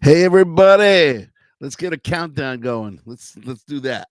Hey everybody, let's get a countdown going. Let's do that.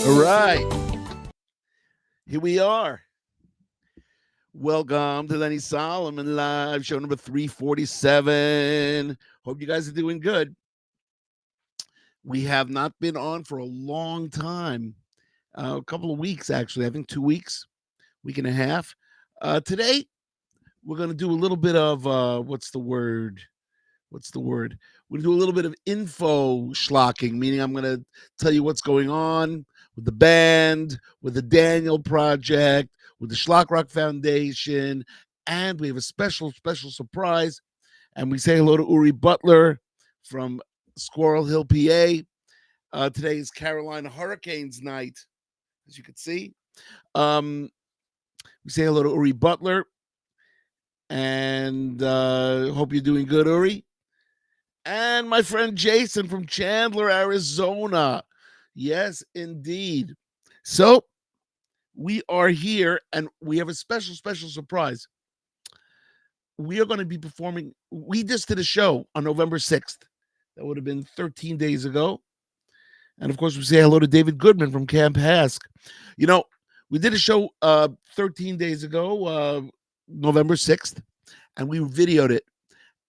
All right, here we are. Welcome to Lenny Solomon Live, show number 347. Hope you guys are doing good. We have not been on for a long time, a couple of weeks actually. I think 2 weeks, week and a half. Today we're going to do a little bit of what's the word? What's the word? We're going to do a little bit of info schlocking, meaning I'm going to tell you what's going on with the band, with the Daniel Project, with the Shlock Rock Foundation, and we have a special surprise. And we say hello to Uri Butler from Squirrel Hill, PA. Today is Carolina Hurricanes night, as you can see. We say hello to Uri Butler, and hope you're doing good, Uri. And my friend Jason from Chandler, Arizona. Yes, indeed. So we are here and we have a special surprise. We are going to be performing. We just did a show on November 6th. That would have been 13 days ago. And of course, we say hello to David Goodman from Camp Hask. You know, we did a show 13 days ago, November 6th, and we videoed it.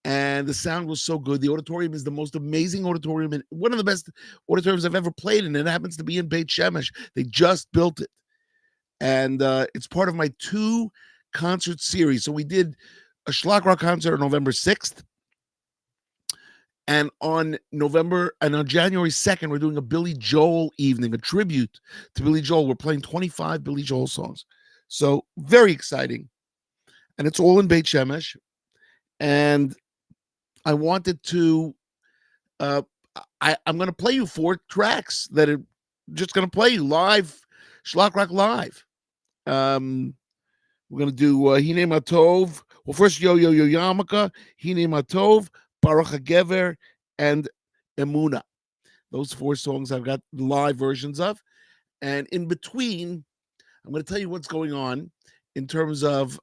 And the sound was so good. The auditorium is the most amazing auditorium, and one of the best auditoriums I've ever played in. It happens to be in Beit Shemesh. They just built it, and it's part of my 2-concert series. So we did a Shlock Rock concert on November 6th, and on January 2nd, we're doing a Billy Joel evening, a tribute to Billy Joel. We're playing 25 Billy Joel songs, so very exciting, and it's all in Beit Shemesh. And I wanted to I'm going to play you 4 tracks that are just going to play you live, Shlock Rock Live. We're going to do Hine Matov. Well, first Yo Yo Yo Yarmulke, Hine Matov, Baruch HaGever, and Emuna. Those 4 songs I've got live versions of. And in between, I'm going to tell you what's going on in terms of,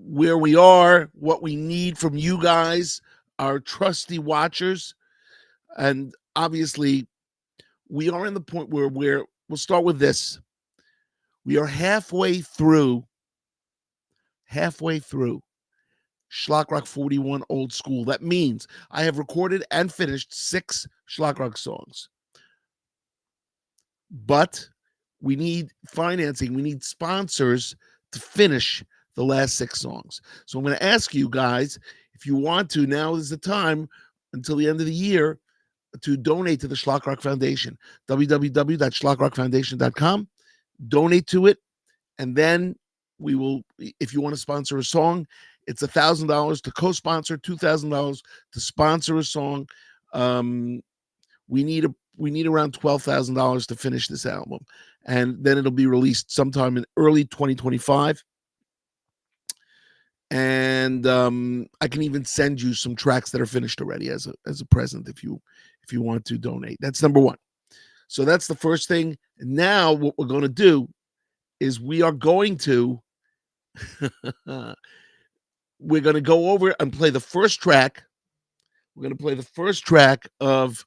where we are, what we need from you guys, our trusty watchers. And obviously, we are in the point where we'll start with this. We are halfway through Shlock Rock 41 Old School. That means I have recorded and finished 6 Shlock Rock songs. But we need financing, we need sponsors to finish the last 6 songs. So I'm going to ask you guys, if you want to, now is the time until the end of the year to donate to the Shlock Rock Foundation, www.shlockrockfoundation.com. Donate to it, and then we will, if you want to sponsor a song, it's $1,000 to co-sponsor, $2,000 to sponsor a song. We need around $12,000 to finish this album, and then it'll be released sometime in early 2025. And I can even send you some tracks that are finished already as a present if you want to donate. That's number 1. So that's the first thing. Now what we're going to do is we are going to we're going to go over and play the first track. We're going to play the first track of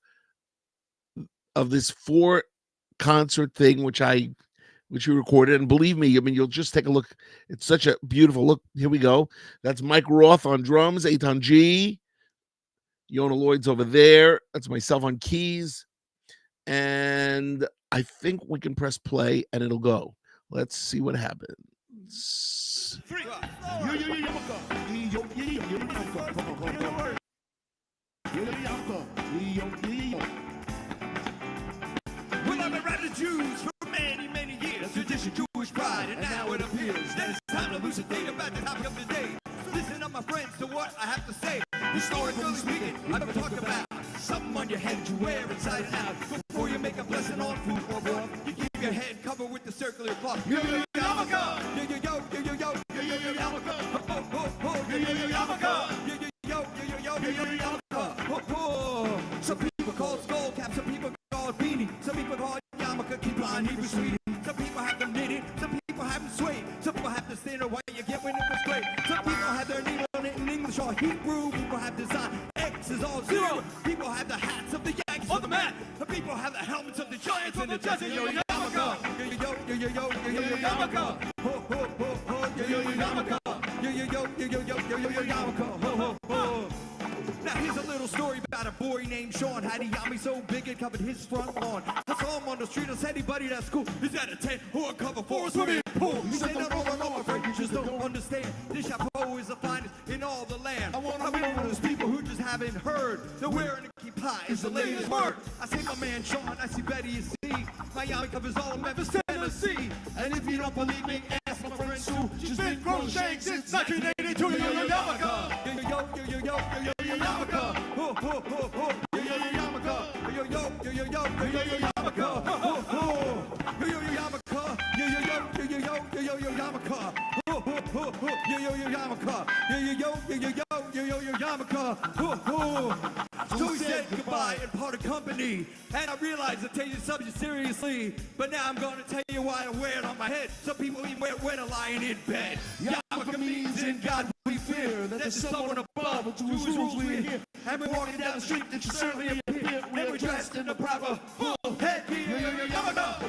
of this 4-concert thing, which you recorded. And believe me, I mean, you'll just take a look. It's such a beautiful look. Here we go. That's Mike Roth on drums, Eitan G. Yona Lloyd's over there. That's myself on keys. And I think we can press play and it'll go. Let's see what happens. Well, I've been rapping the Jews for many, many years. Tradition, Jewish pride, and now it appears that it's time to elucidate about the topic of the day. Listen up, my friends, to what I have to say. Historically speaking, I've been talking about something on your head you wear inside and out. Before you make a blessing on food or water, you keep your head covered with the circular cloth. Yo, yo, yo, yarmulke! Yo, yo, yo, yo, yo, yo, yo, yo, yo, yarmulke! Ho, ho, ho, yo, yo, yo, yarmulke! Yo, yo, yo, yo, yo, yo, yo, yo, yo, yarmulke! Ho, ho! Some people call it skull cap, some people call it beanie, some people call it yarmulke, keep on Hebrew sweetie. Some people have them knitted, some people have them suede, some people have the standard white you get when it was great. Some people have their name on it in English or Hebrew, people have design X is all zero. People have the hats of the Yankees on the mat, and people have the helmets of the Giants in the desert. Yo, yo, yarmulke! Yo, yo, yo, yo, yo, yo, yo, yo, yarmulke! Ho, ho, ho, ho, yo, yo, yo, yarmulke! Yo, yo, yo, yo, yo, yo, yo, yo, yo, yarmulke! Ho, ho, ho! Now here's a little story about a boy named Sean. Had a yami so big it covered his front lawn. I saw him on the street and said, anybody that's cool is at a tent or a cover for a swimming pool. He said, no, I'm afraid you just don't understand. This chapeau is the finest in all the land. I want to be one of those people who just haven't heard that wearing a keep high is the latest word. I say, my man Sean, I see Betty, you see. My yami covers all of Memphis, Tennessee. And if you don't believe me, ask my friend Sue. She's been crocheting since 1982. Yo, yo, yo, yarmulke! Yo, yo, yo, yo, yo, yo, yo, yo, yarmulke! Ho, ho, ho, ho! Yo, yo, yo, yarmulke! Yo, yo, yo, yo, yo, yo, yo, yo, yarmulke! Ho, ho! Yo, yo, yo, yarmulke! Yo, yo, yo, yo, yo, yo, yo, yo, yarmulke! Ho, ho, ho, ho! Yo, yo, yo, yarmulke! Yo, yo, yo, yo, yo, yo, yo, yo, yarmulke! Ho, ho! So we said goodbye and parted company, and I realized I take this subject seriously, but now I'm gonna tell you why I wear it on my head. Some people even wear it when I'm lying in bed. Yarmulke means in God we fear that there's someone above whose rules we adhere. And we're walking down the street that you certainly appear, and we're dressed in the proper full headgear. Yo, yo, yo, yarmulke!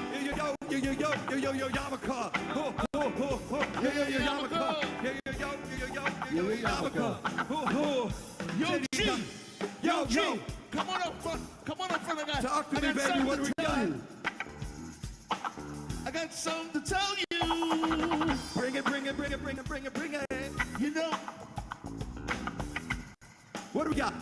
Yo, yo, yo, yo, yo, yo, yo, yo, yarmulke! Ho, ho, ho, ho! Yo, yo, yo, yarmulke! Yo, yo, yo, yo, yo, yo, yo, yarmulke! Ho, ho! Yo, G! Yo, G! Come on up front. Come on up front. Talk to me, baby. What do we got? I got something to tell you. Bring it, bring it, bring it, bring it, bring it, bring it. You know, what do we got?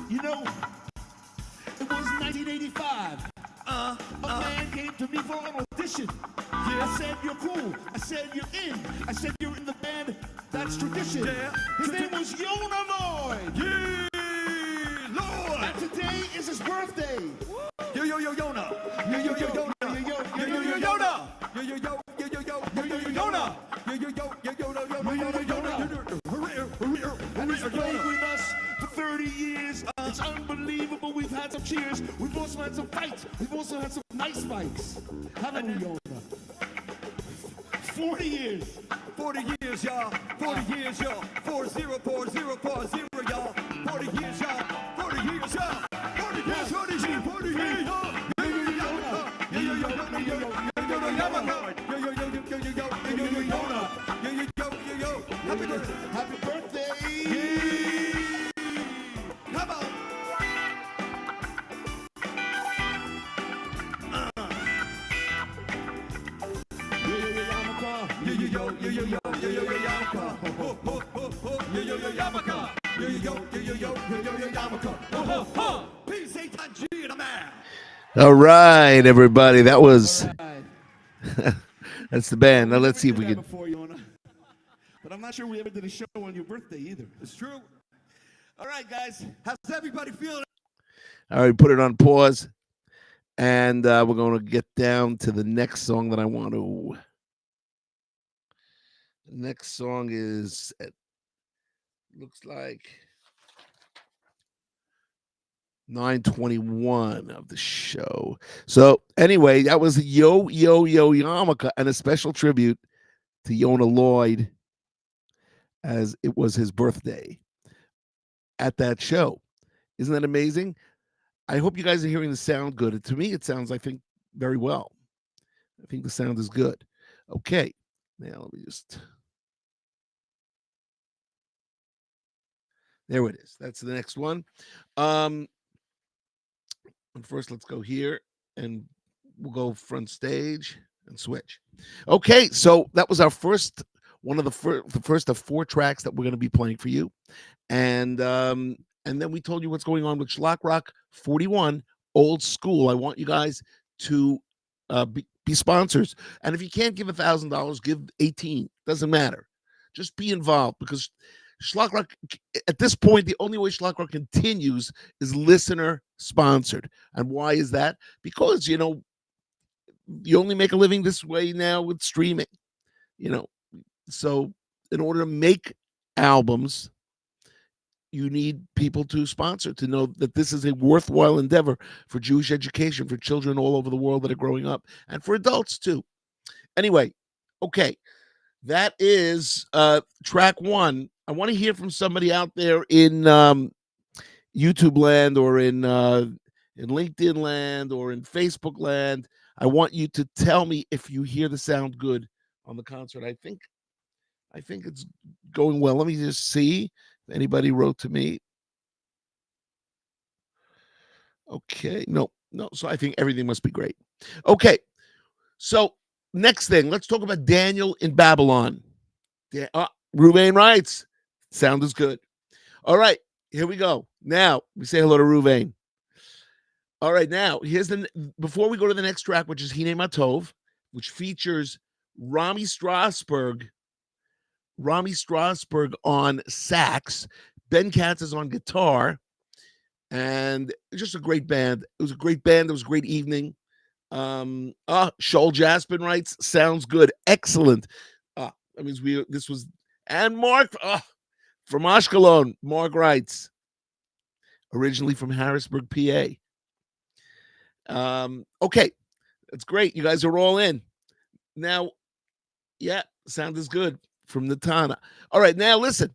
You know, it was 1985. A man came to me for an audition. Yeah. I said, you're cool. I said, you're in. I said, you're in the band. That's tradition. Yeah. His name was Yona Lloyd. Yeah, Lord. And today is his birthday. Yo, yo, yo, Yona. Yo, yo, yo, Yona. Yo, yo, yo, yo, Yona. Yo, yo, yo, yo, yo, yo, yo, yo, yo, Yona. Yo, yo, yo, yo, yo, He's played with us for 30 years. It's unbelievable. We've had some cheers. We've also had some fights. We've also had some nice fights. Haven't we, Yona? 40 years. 40 years, y'all. 40 years, y'all. 404040, y'all. 40 years, y'all. 40 years, y'all. 40 years, 40 years, 40 years, y'all. Yo, yo, yo, yo, yo, yo, yo, yo, yo, yo, yo, yo, yo, yo, yo, yo, yo, yo, yo, yo, happy birthday. Happy birthday. Come on. Yo, yo, yo, yo, yo, yo, yo, yo, yo, yarmulke. Ho, ho, ho, ho. Yo, yo, yo, yarmulke. Yo, yo, yo, yo, yo, yo, yo, yo, yarmulke. Ho, ho, ho. Peace, Eitan G, and I'm out. All right, everybody. That was that's the band. Now let's see if we can. But I'm not sure we ever did a show on your birthday either. It's true. All right, guys. How's everybody feeling? All right, put it on pause, and we're going to get down to the next song that I want to. The next song is, it looks like 9:21 of the show. So anyway, that was Yo Yo Yo Yarmulke and a special tribute to Yona Lloyd, as it was his birthday at that show. Isn't that amazing? I hope you guys are hearing the sound good. To me, it sounds, I think, very well. I think the sound is good. Okay. Now let me just. There it is. That's the next one. And first, let's go here and we'll go front stage and switch. Okay, so that was our first one of the first of 4 tracks that we're going to be playing for you, and then we told you what's going on with Shlock Rock 41 Old School. I want you guys to be sponsors, and if you can't give $1,000, give 18. Doesn't matter. Just be involved because Shlock Rock, at this point, the only way Shlock Rock continues is listener sponsored. And why is that? Because, you only make a living this way now with streaming, you know. So in order to make albums, you need people to sponsor to know that this is a worthwhile endeavor for Jewish education, for children all over the world that are growing up, and for adults too. Anyway, okay. That is track 1. I want to hear from somebody out there in YouTube land or in LinkedIn land or in Facebook land. I want you to tell me if you hear the sound good on the concert. I think it's going well. Let me just see if anybody wrote to me. Okay, no. So I think everything must be great. Okay, so next thing, let's talk about Daniel in Babylon. Ruvain writes, sound is good. All right, here we go. Now, we say hello to Ruvain. All right, now, before we go to the next track, which is Hine Matov, which features Rami Strasberg on sax, Ben Katz is on guitar, and it's just a great band. It was a great band. It was a great evening. Shoal Jaspin writes, sounds good. Excellent. That means and Mark from Ashkelon. Mark writes, originally from Harrisburg, PA. Okay, that's great. You guys are all in. Now, yeah, sound is good from Natana. All right, now listen.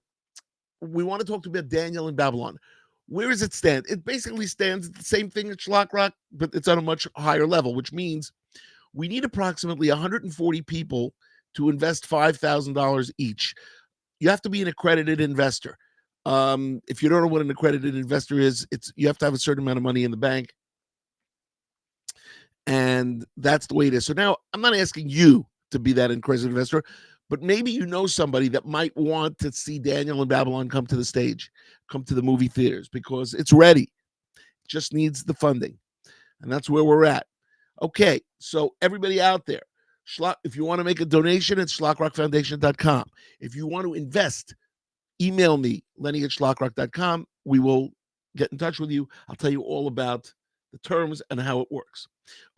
We want to talk about Daniel in Babylon. Where does it stand? It basically stands the same thing as Shlock Rock, but it's on a much higher level, which means we need approximately 140 people to invest $5,000 each. You have to be an accredited investor. If you don't know what an accredited investor is, you have to have a certain amount of money in the bank. And that's the way it is. So now I'm not asking you to be that accredited investor, but maybe you know somebody that might want to see Daniel in Babylon come to the stage, come to the movie theaters, because it's ready. It just needs the funding. And that's where we're at. Okay, so everybody out there, if you want to make a donation, it's shlockrockfoundation.com. If you want to invest, email me, lenny@shlockrock.com. We will get in touch with you. I'll tell you all about the terms and how it works.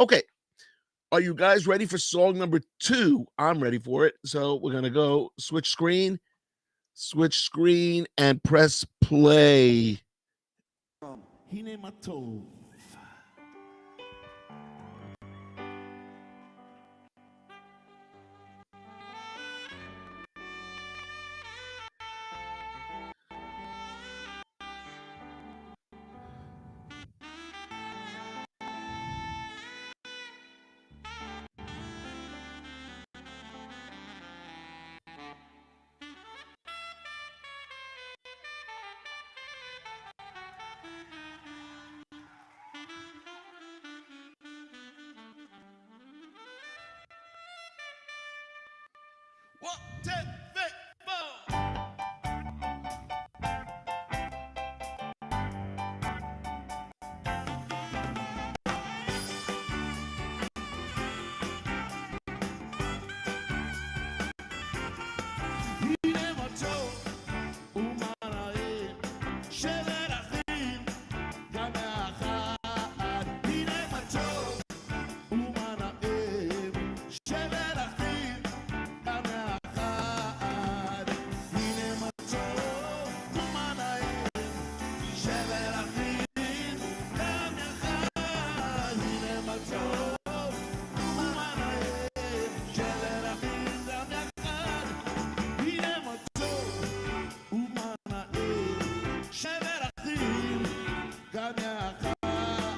Okay, are you guys ready for song number 2? I'm ready for it. So we're going to go switch screen, and press play. Hine Matov. One, two, three, four. הנה מצוב ומנעים של אחים גם מאחד. הנה מצוב ומנעים של אחים גם מאחד. הנה מצוב ומנעים של אחים גם מאחד. הנה מצוב ומנעים של אחים גם מאחד. הנה מצוב ומנעים שבר אחים גם יחד.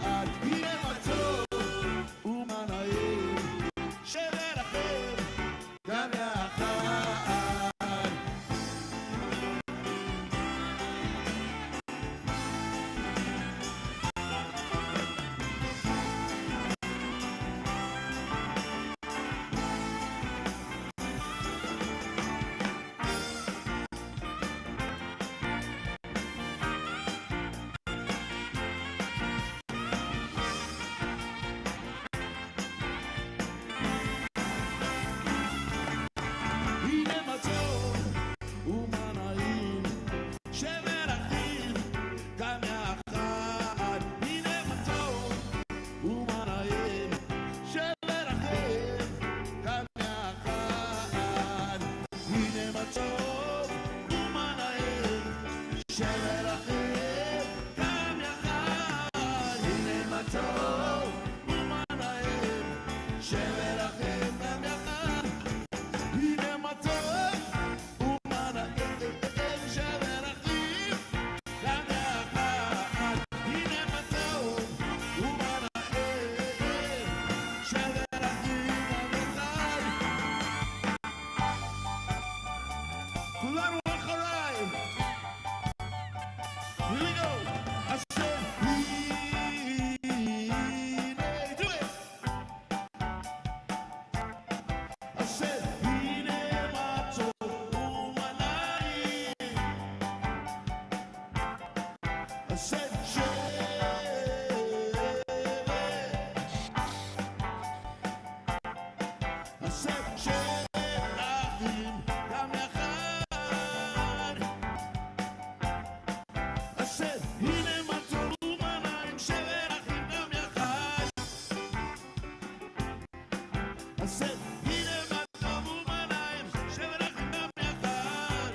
I said, הנה מה טוב ומה נעים, שאנחנו גם יחד.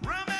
רמי!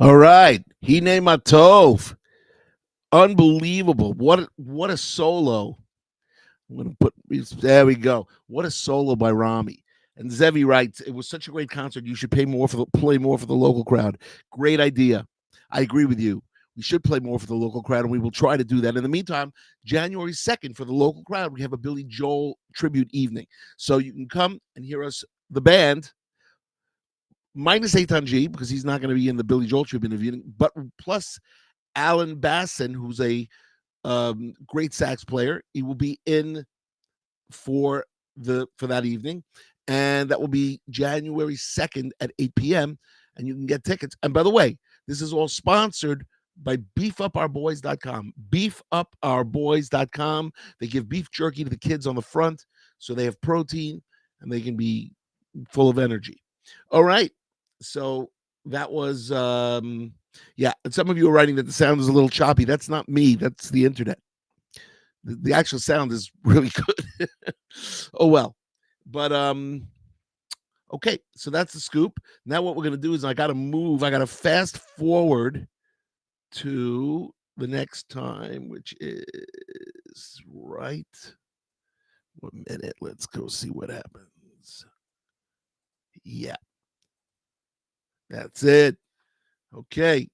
All right. Hine Matov. Unbelievable. What a solo. I'm gonna put there we go. What a solo by Rami. And Zevi writes, it was such a great concert. You should play more for the local crowd. Great idea. I agree with you. We should play more for the local crowd, and we will try to do that. In the meantime, January 2nd, for the local crowd, we have a Billy Joel tribute evening. So you can come and hear us, the band, minus Eitan G, because he's not going to be in the Billy Joel tribute evening, but plus Alan Basson, who's a great sax player. He will be in for that evening, and that will be January 2nd at 8 p.m. And you can get tickets. And by the way, this is all sponsored by beefupourboys.com. Beefupourboys.com. They give beef jerky to the kids on the front, so they have protein and they can be full of energy. All right. So that was yeah. And some of you are writing that the sound is a little choppy. That's not me. That's the internet. The actual sound is really good. Oh well. But okay, so that's the scoop. Now what we're gonna do is I gotta fast forward to the next time, which is right. 1 minute. Let's go see what happens. Yeah. That's it. Okay.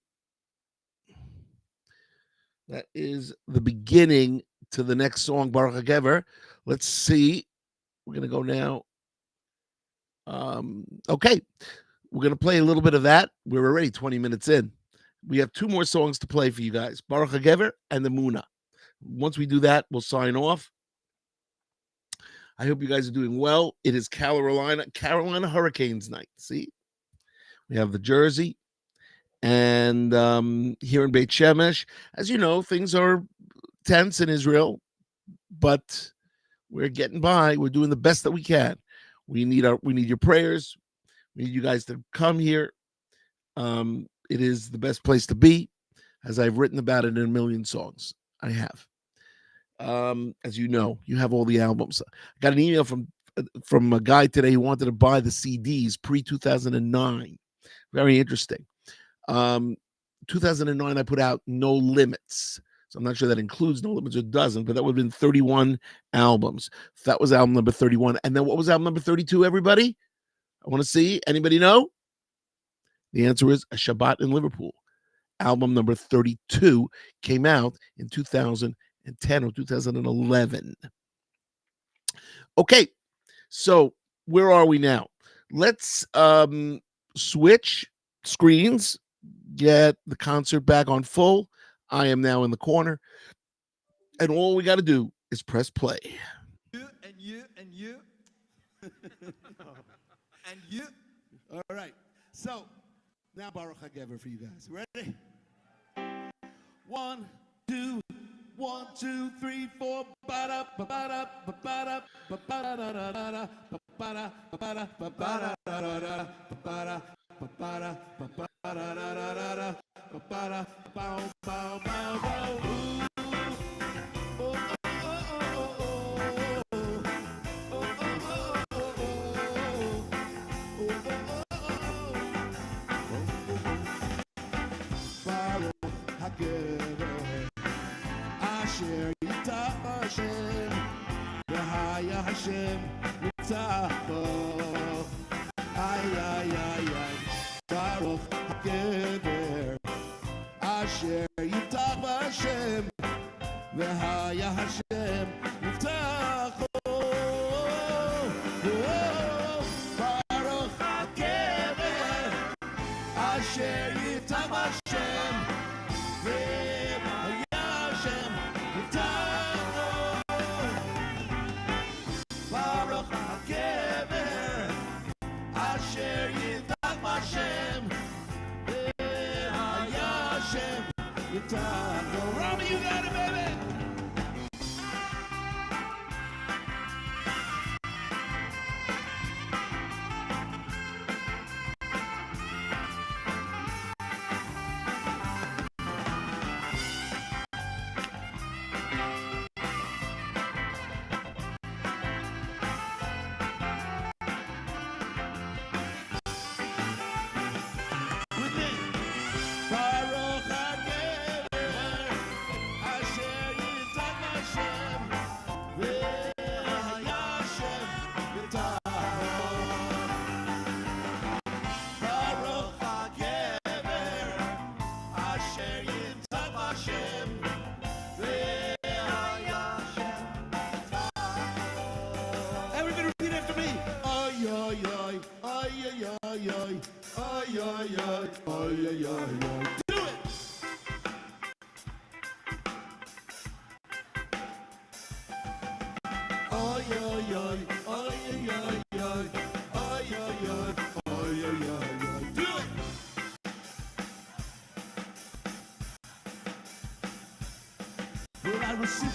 That is the beginning to the next song, Baruch HaGever. Let's see. We're going to go now. Okay. We're going to play a little bit of that. We're already 20 minutes in. We have 2 more songs to play for you guys, Baruch HaGever and the Muna. Once we do that, we'll sign off. I hope you guys are doing well. It is Carolina Hurricanes night. See? We have the jersey. And here in Beit Shemesh, as you know, things are tense in Israel, but we're getting by. We're doing the best that we can. We need your prayers. We need you guys to come here. It is the best place to be, as I've written about it in a million songs. I have. As you know, you have all the albums. I got an email from a guy today who wanted to buy the CDs pre-2009. Very interesting. 2009, I put out No Limits. So I'm not sure that includes No Limits or doesn't, but that would have been 31 albums. That was album number 31. And then what was album number 32, everybody? I want to see. Anybody know? The answer is A Shabbat in Liverpool. Album number 32 came out in 2010 or 2011. Okay, so where are we now? Let's switch screens, get the concert back on full. I am now in the corner, and all we got to do is press play. You and you and you and you. All right. So now Baruch HaGever for you guys. Ready? 1, 2, 1, 2, 3, 4. Ba-da, ba-da, ba-da, ba-da, da-da-da-da, ba-da, ba-da, ba-da, da-da-da, ba-da, ba-da, ba-da-da-da-da, ba-da, bow, bow, bow, bow. Ooh, oh, oh, oh, oh, הגבר אשר איתך השם והיה השם איתך איי איי איי איי ברוך הגבר אשר איתך השם והיה השם איתך ברוך הגבר אשר איתך השם והיה השם איתך ברוך הגבר אשר איתך השם והיה השם איתך. Romy, you got it, baby.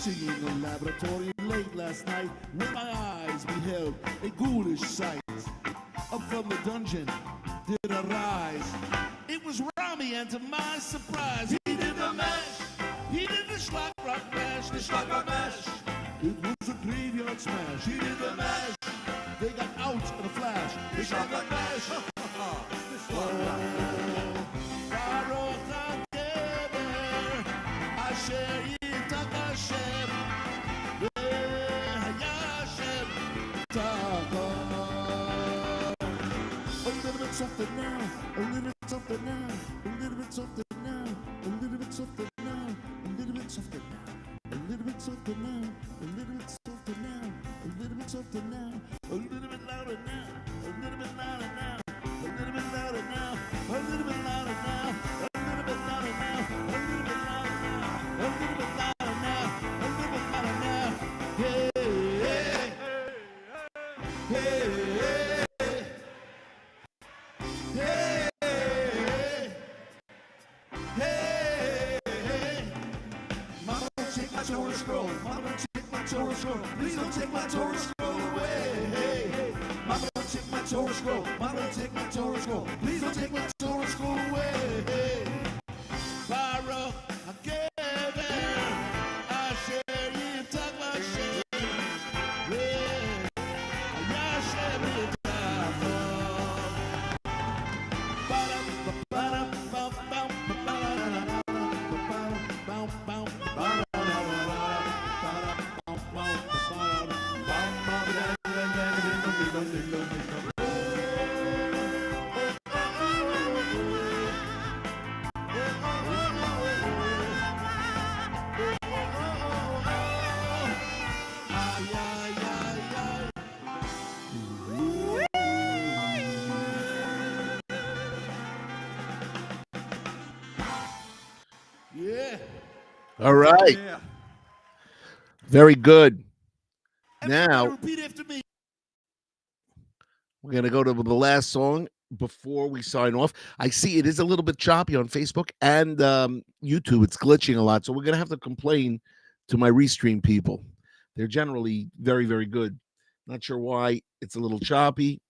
Sitting in the laboratory late last night when my eyes beheld a ghoulish sight. Up from the dungeon did arise. It was Rami, and to my surprise, he did the mash. He did the Shlock Rock mash, the Shlock Rock mash. It was a graveyard smash. He did the mash. They got out in a flash. The Shlock Rock mash. The Shlock Rock mash. Baruch HaGeber, Asher Yitak Hashem, V'haya Hashem Taka. A little bit softer now, a little bit softer now, a little bit softer now, a little bit softer now, a little bit softer now, a little bit softer now, a little bit softer now, a little bit softer now, a little bit louder now, a little bit louder now, a little bit louder now, a little bit louder now, a little bit louder now, a little bit louder now, a little bit louder now, a little bit louder now. Hey, hey, hey, hey, hey, hey. Mama, don't take my Torah scroll. Mama, don't take my Torah scroll. Please don't take my Torah scroll away. Hey, hey. Mama, don't take my Torah scroll. Mama, don't take my Torah scroll. Please don't take my Torah scroll away. Hey. Baruch HaGeber, Asher Yitak Hashem, V'haya Hashem Yitak. Yeah. All right. Yeah. Very good. Everybody Now repeat after me. we're going to go to the last song before we sign off. I see it is a little bit choppy on Facebook and YouTube. It's glitching a lot. So we're going to have to complain to my Restream people. They're generally very, very good. Not sure why it's a little choppy.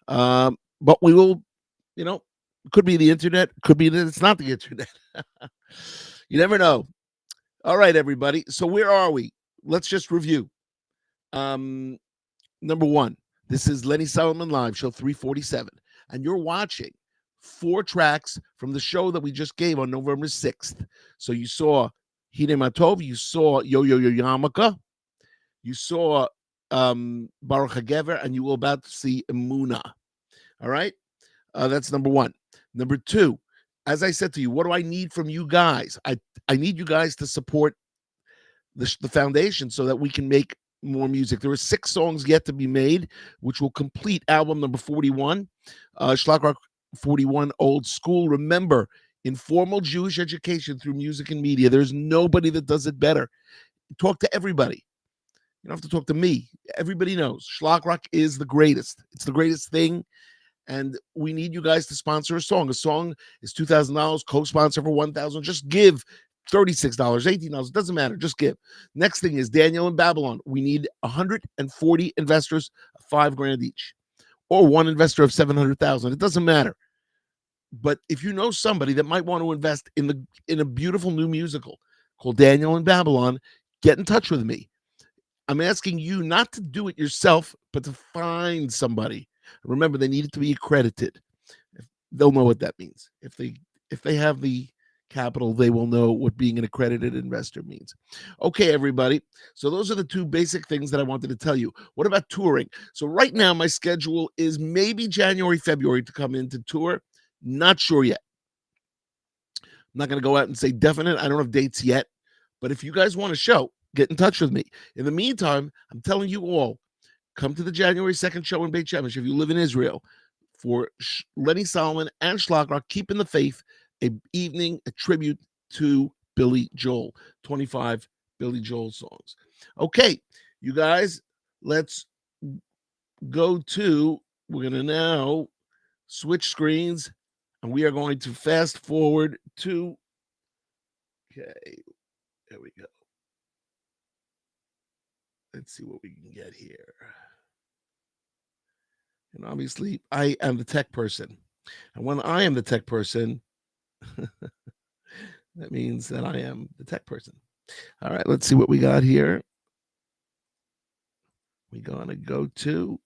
But we will, could be the internet. Could be that it's not the internet. You never know. All right, everybody. So where are we? Let's just review. Number one, this is Lenny Solomon Live, show 347. And you're watching 4 tracks from the show that we just gave on November 6th. So you saw Hine Matov, you saw Yo Yo Yo Yamaka, you saw Baruch HaGever, and you will about to see Emuna. All right? That's number 1. Number 2, as I said to you, what do I need from you guys? I need you guys to support the foundation so that we can make more music. There are 6 songs yet to be made, which will complete album number 41, Shlock Rock 41 Old School. Remember, informal Jewish education through music and media. There's nobody that does it better. Talk to everybody. You don't have to talk to me. Everybody knows Shlock Rock is the greatest. It's the greatest thing. And we need you guys to sponsor a song. A song is $2,000, co-sponsor for $1,000. Just give $36, $18. It doesn't matter. Just give. Next thing is Daniel in Babylon. We need 140 investors, $5,000 each, or one investor of 700,000. It doesn't matter. But if you know somebody that might want to invest in a beautiful new musical called Daniel in Babylon, get in touch with me. I'm asking you not to do it yourself, but to find somebody. Remember, they need it to be accredited. They'll know what that means. If they have the capital, they will know what being an accredited investor means. Okay, everybody. So those are the 2 basic things that I wanted to tell you. What about touring? So right now, my schedule is maybe January, February to come into tour. Not sure yet. I'm not going to go out and say definite. I don't have dates yet. But if you guys want a show, get in touch with me. In the meantime, I'm telling you all, come to the January 2nd show in Beit Shemesh if you live in Israel for Lenny Solomon and Shlock Rock, Keeping the Faith, an evening, a tribute to Billy Joel, 25 Billy Joel songs. Okay, you guys, let's go to, we're going to now switch screens, and we are going to fast forward to, okay, there we go. Let's see what we can get here. And obviously, I am the tech person. And when I am the tech person, that means that I am the tech person. All right, let's see what we got here. We're going to go to.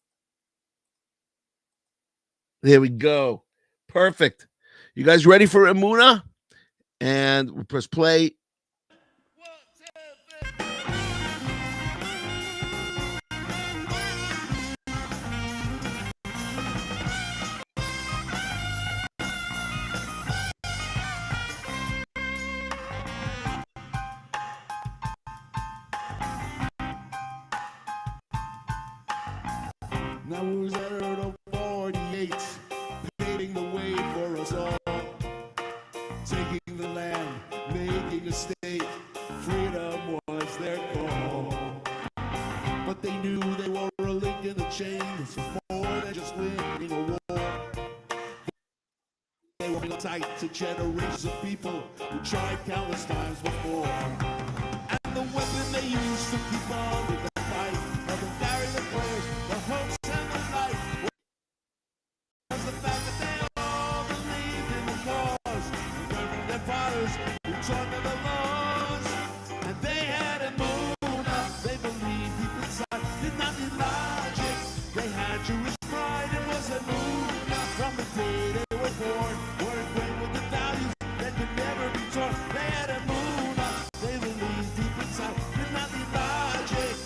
There we go. Perfect. You guys ready for Emuna? And we'll press play. Now who's heard of 48, paving the way for us all, taking the land, making a state, freedom was their goal. But they knew they were a link in the chain, this was more than just winning a war. They were tight to generations of people who tried countless times before. And the weapon they used to keep on with the fight, of the carry the prayers, the hopes, was the fact that they all believed in the cause, learning their fathers who taught them the laws, and they had a moon up. They believed deep inside, did not need logic. They had Jewish pride, it was a moon up. From the day they were born, were ingrained with the values that could never be taught. They had a moon up. They believed deep inside, did not need logic.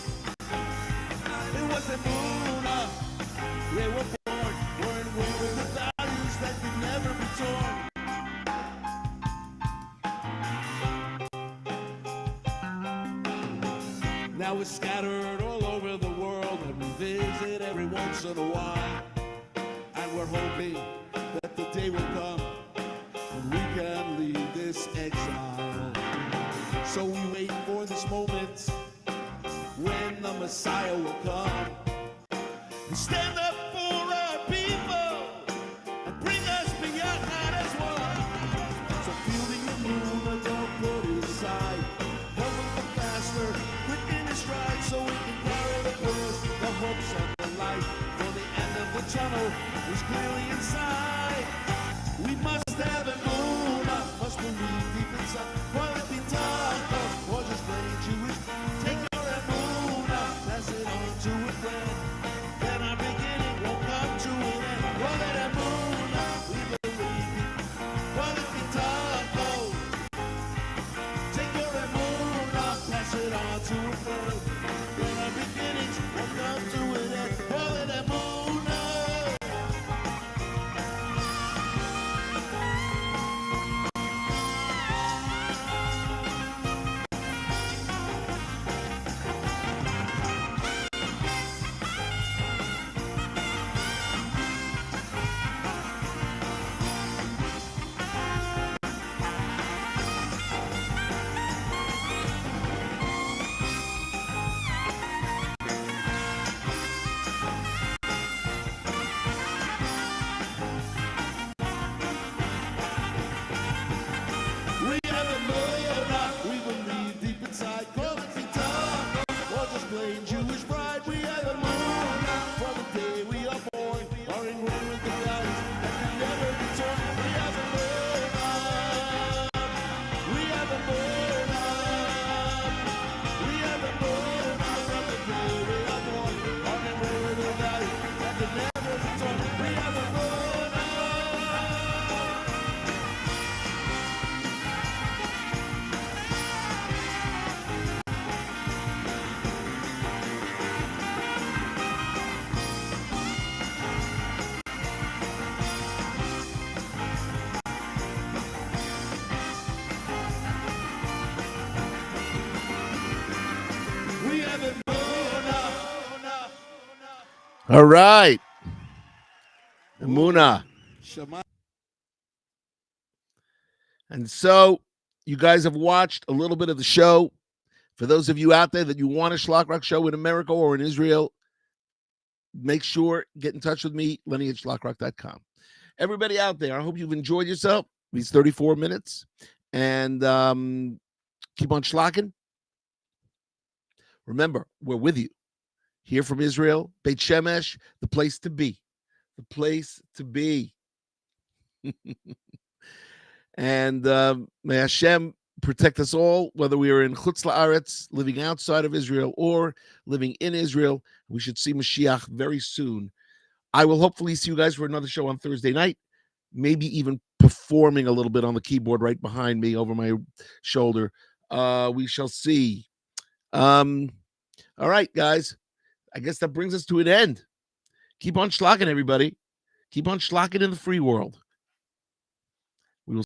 It was a moon up. They were with the values that could never be torn. Now it's scattered all over the world, and we visit every once in a while. And we're hoping that the day will come when we can leave this exile. So we wait for this moment when the Messiah will come and stand up for our people and bring us beyond that as one. So fielding the moon, don't put it aside. Moving the faster, quick in his stride, so we can carry the prayers, the hopes and the light. For the end of the tunnel is clearly inside. We must have a moon, must believe deep inside. While it be tough, or just plain Jewish. Take your moon, pass it on to a friend. Then our beginning will come to an end. Well, that moon, we believe too afraid. In our beginnings, we'll come to an end. Holy Emuna. We have a Mona. We believe deep inside, call it Satan. Or just plain Jewish pride. We have a Mona. From the day we are born, are ingrained with the values that can never be torn. We have a Mona. We have a Mona. We have a Mona. From the day we are born, are ingrained with the values that can never be torn. We have a Mona. We have a Mona. All right. Emuna. Shema. And so you guys have watched a little bit of the show. For those of you out there that you want a Shlock Rock show in America or in Israel, make sure, get in touch with me, Lenny at shlockrock.com. Everybody out there, I hope you've enjoyed yourself these 34 minutes. And keep on schlocking. Remember, we're with you. Here from Israel, Beit Shemesh, the place to be. The place to be. And may Hashem protect us all, whether we are in Chutz La'aretz, living outside of Israel, or living in Israel. We should see Mashiach very soon. I will hopefully see you guys for another show on Thursday night, maybe even performing a little bit on the keyboard right behind me over my shoulder. We shall see. All right, guys. I guess that brings us to an end. Keep on schlocking, everybody. Keep on schlocking in the free world.